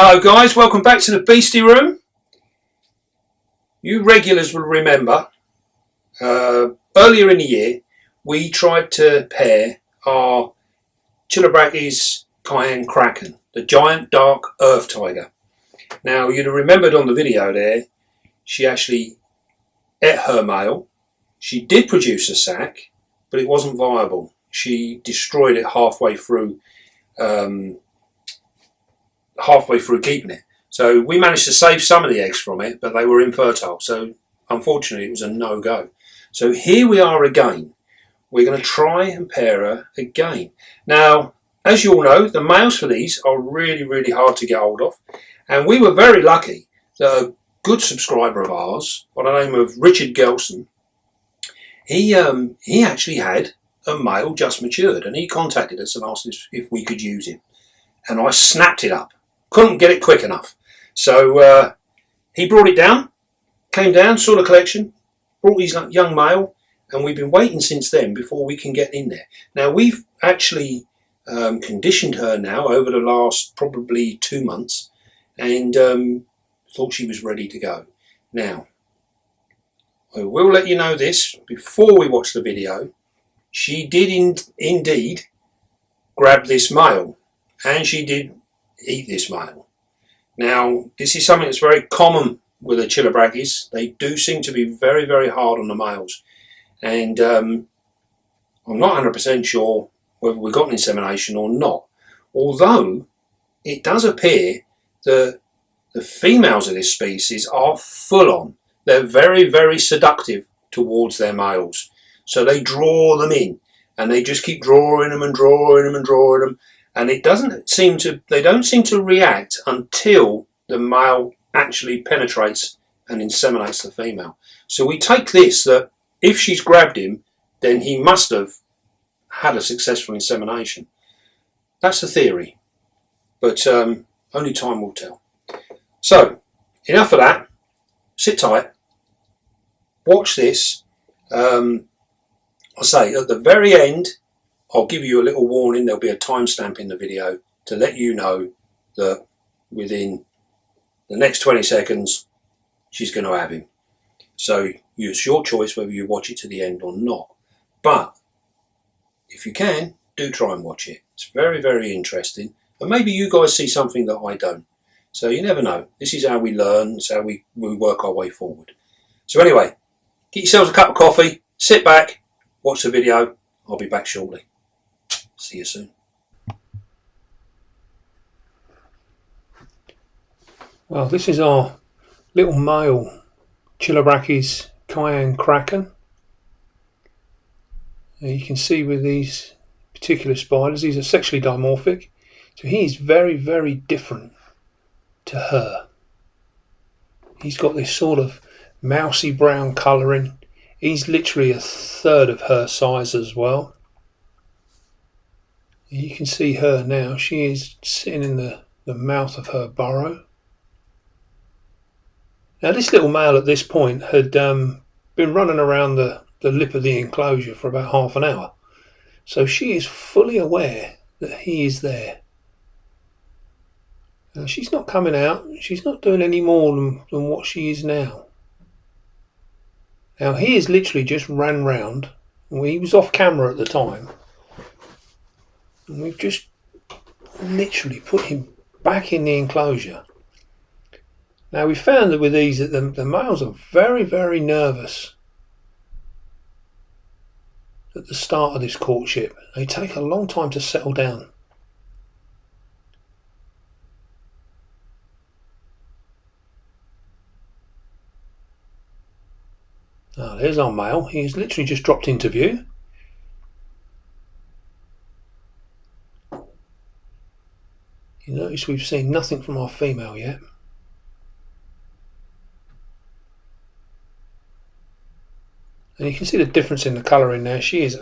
Hello guys, welcome back to the Beastie Room. You regulars will remember earlier in the year we tried to pair our Chilobrachys Kaeng krachan, the giant dark earth tiger. Now you'd have remembered on the video there, she actually ate her male. She did produce a sac, but it wasn't viable. She destroyed it halfway through keeping it. So we managed to save some of the eggs from it, but they were infertile. So unfortunately it was a no-go. So here we are again. We're going to try and pair her again. Now, as you all know, the males for these are really hard to get hold of. And we were very lucky that a good subscriber of ours, by the name of Richard Gelson, he actually had a male just matured, and he contacted us and asked us if we could use him. And I snapped it up. Couldn't get it quick enough. So he brought it down, came down, saw the collection, brought his young male, and we've been waiting since then before we can get in there. Now we've actually conditioned her now over the last probably 2 months, and thought she was ready to go. Now, I will let you know this before we watch the video. She did indeed grab this male, and she did eat this male. Now, this is something that's very common with the Chilobrachys. They do seem to be very hard on the males, and I'm not 100% sure whether we got an insemination or not, although it does appear that the females of this species are full on. They're very seductive towards their males, so they draw them in, and they just keep drawing them and drawing them and drawing them. And they don't seem to react until the male actually penetrates and inseminates the female. So we take this that if she's grabbed him, then he must have had a successful insemination. That's the theory, but only time will tell. So enough of that. Sit tight. Watch this. I say at the very end, I'll give you a little warning. There'll be a timestamp in the video to let you know that within the next 20 seconds she's going to have him. So it's your choice whether you watch it to the end or not. But if you can, do try and watch it. It's very interesting. And maybe you guys see something that I don't. So you never know. This is how we learn. It's how we work our way forward. So anyway, get yourselves a cup of coffee, sit back, watch the video. I'll be back shortly. See you soon. Well, this is our little male Chilobrachys Kaeng krachan. You can see with these particular spiders, these are sexually dimorphic. So he is very different to her. He's got this sort of mousy brown colouring. He's literally a third of her size as well. You can see her now. She is sitting in the mouth of her burrow. Now this little male at this point had been running around the lip of the enclosure for about half an hour. So she is fully aware that he is there. Now she's not coming out. She's not doing any more than what she is now. Now he has literally just ran round. He was off camera at the time. And we've just literally put him back in the enclosure. Now we found that with these that the males are very nervous at the start of this courtship. They take a long time to settle down. Ah, there's our male. He's literally just dropped into view. You notice we've seen nothing from our female yet. And you can see the difference in the colouring there. She is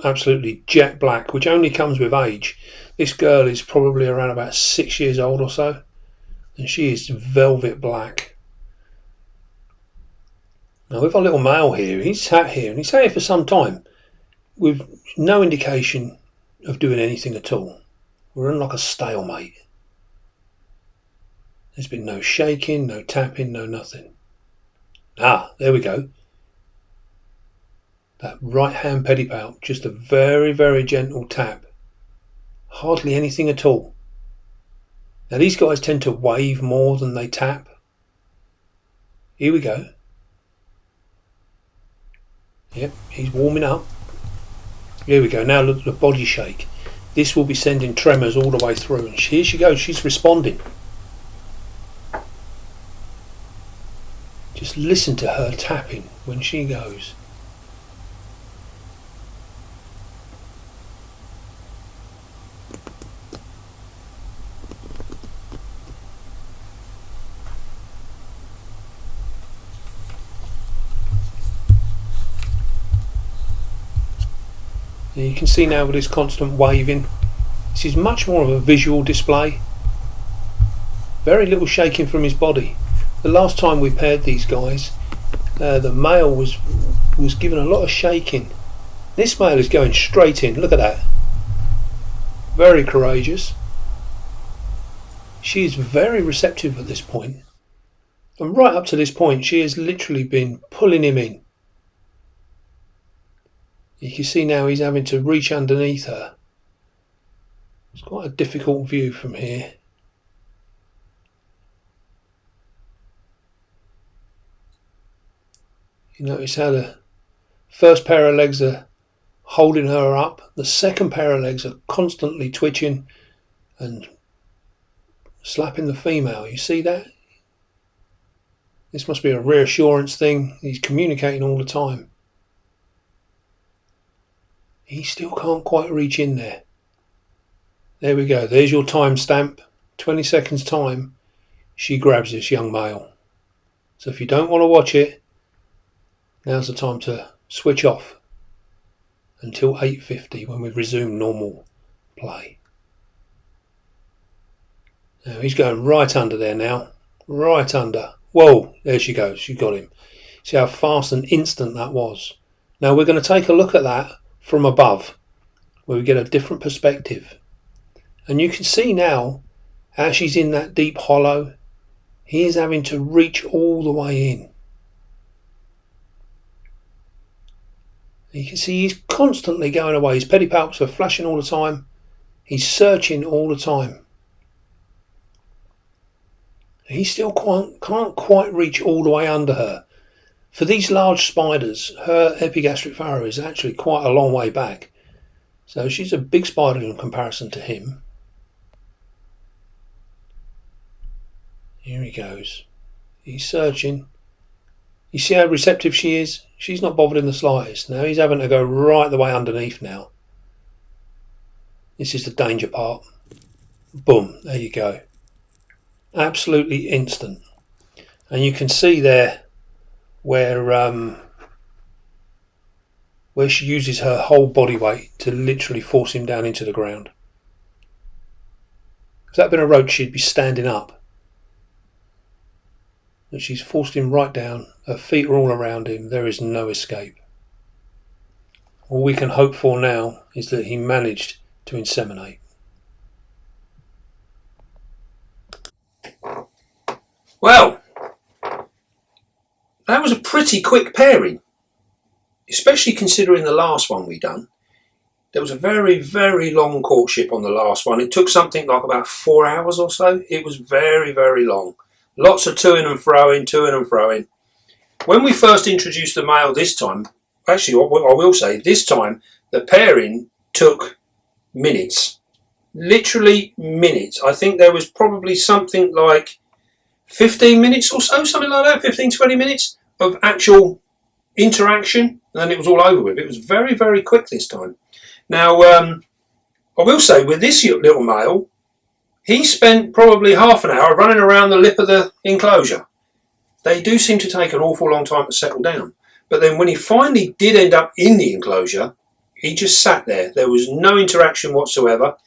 absolutely jet black, which only comes with age. This girl is probably around about 6 years old or so, and she is velvet black. Now with our little male here, he's sat here, and he's sat here for some time with no indication of doing anything at all. We're in like a stalemate. There's been no shaking, no tapping, no nothing. Ah, there we go. That right hand pedipalp, just a very, very gentle tap. Hardly anything at all. Now these guys tend to wave more than they tap. Here we go. Yep, he's warming up. Here we go. Now look at the body shake. This will be sending tremors all the way through. And here she goes. She's responding. Just listen to her tapping when she goes. You can see now with this constant waving, this is much more of a visual display. Very little shaking from his body. The last time we paired these guys, the male was given a lot of shaking. This male is going straight in. Look at that. Very courageous. She is very receptive at this point. And right up to this point, she has literally been pulling him in. You can see now he's having to reach underneath her. It's quite a difficult view from here. You notice how the first pair of legs are holding her up. The second pair of legs are constantly twitching and slapping the female. You see that? This must be a reassurance thing. He's communicating all the time. He still can't quite reach in there. There we go. There's your time stamp. 20 seconds time. She grabs this young male. So if you don't want to watch it, now's the time to switch off until 8:50 when we resume normal play. Now he's going right under there now. Right under. Whoa, there she goes. She got him. See how fast and instant that was. Now we're going to take a look at that from above, where we get a different perspective. And you can see now, as she's in that deep hollow, he is having to reach all the way in. You can see he's constantly going away. His pedipalps are flashing all the time. He's searching all the time. He still can't quite reach all the way under her. For these large spiders, her epigastric furrow is actually quite a long way back. So she's a big spider in comparison to him. Here he goes. He's searching. You see how receptive she is? She's not bothered in the slightest. Now he's having to go right the way underneath now. This is the danger part. Boom, there you go. Absolutely instant. And you can see there where she uses her whole body weight to literally force him down into the ground. If that had been a roach, she'd be standing up. But she's forced him right down. Her feet are all around him. There is no escape. All we can hope for now is that he managed to inseminate. Well, that was a pretty quick pairing, especially considering the last one we done. There was a very, very long courtship on the last one. It took something like about 4 hours or so. It was very, very long. Lots of toing and froing. When we first introduced the male this time, actually I will say this time, the pairing took minutes. Literally minutes. I think there was probably something like 15 minutes or so, something like that, 15, 20 minutes of actual interaction, and then it was all over with. It was very, very quick this time. Now, I will say with this little male, he spent probably half an hour running around the lip of the enclosure. They do seem to take an awful long time to settle down. But then when he finally did end up in the enclosure, he just sat there. There was no interaction whatsoever,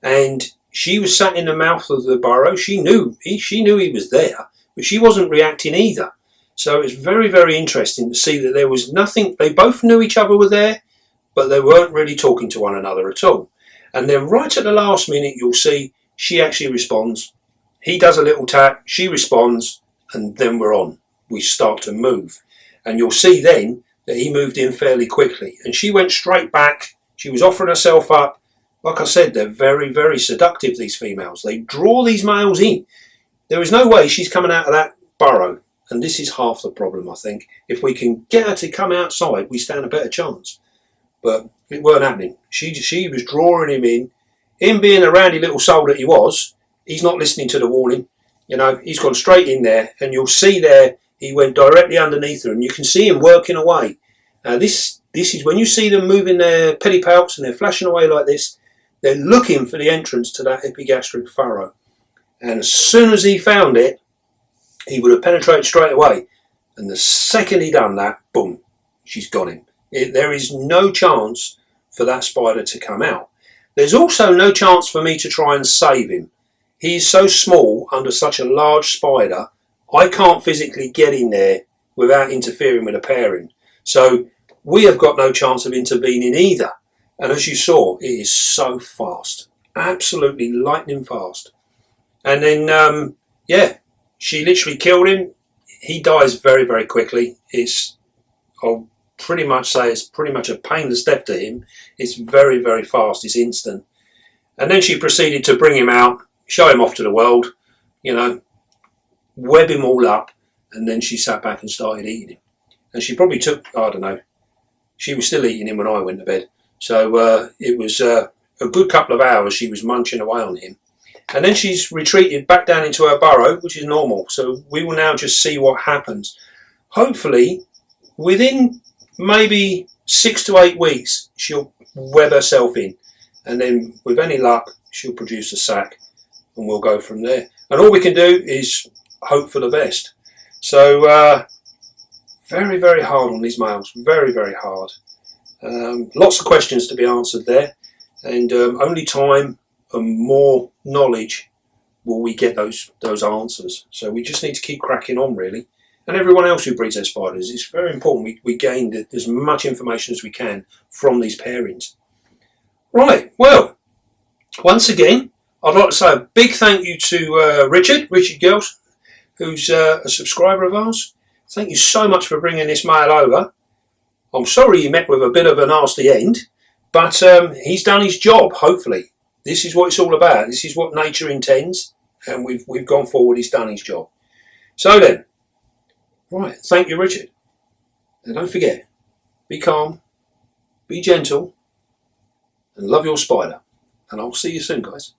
and she was sat in the mouth of the burrow. She knew he was there, but she wasn't reacting either. So it's very, very interesting to see that there was nothing. They both knew each other were there, but they weren't really talking to one another at all. And then right at the last minute, you'll see she actually responds he does a little tap, she responds, and then we're on. We start to move. And you'll see then that he moved in fairly quickly. And she went straight back. She was offering herself up. Like I said, they're very, very seductive, these females. They draw these males in. There is no way she's coming out of that burrow. And this is half the problem, I think. If we can get her to come outside, we stand a better chance. But it weren't happening. She was drawing him in. Him being a randy little soul that he was, he's not listening to the warning. You know, he's gone straight in there. And you'll see there, he went directly underneath her. And you can see him working away. This is when you see them moving their pedipalps and they're flashing away like this, they're looking for the entrance to that epigastric furrow. And as soon as he found it, he would have penetrated straight away. And the second he done that, boom, she's got him. There is no chance for that spider to come out. There's also no chance for me to try and save him. He's so small under such a large spider, I can't physically get in there without interfering with a pairing. So we have got no chance of intervening either. And as you saw, it is so fast. Absolutely lightning fast. And then, yeah, she literally killed him. He dies very, very quickly. I'll pretty much say it's pretty much a painless death to him. It's very, very fast. It's instant. And then she proceeded to bring him out, show him off to the world, you know, web him all up. And then she sat back and started eating him. And she probably took, I don't know, she was still eating him when I went to bed. So it was a good couple of hours she was munching away on him. And then she's retreated back down into her burrow, which is normal. So we will now just see what happens. Hopefully, within maybe 6 to 8 weeks, she'll web herself in. And then, with any luck, she'll produce a sac. And we'll go from there. And all we can do is hope for the best. So, very, very hard on these males. Very, very hard. Lots of questions to be answered there. And only time and more knowledge will we get those answers. So we just need to keep cracking on, really. And everyone else who breeds their spiders, it's very important we gain as much information as we can from these pairings. Right, well, once again, I'd like to say a big thank you to Richard Girls, who's a subscriber of ours. Thank you so much for bringing this male over. I'm sorry he met with a bit of a nasty end, but he's done his job, hopefully. This is what it's all about. This is what nature intends, and we've gone forward. He's done his job. So then, right, thank you, Richard. And don't forget, be calm, be gentle, and love your spider. And I'll see you soon, guys.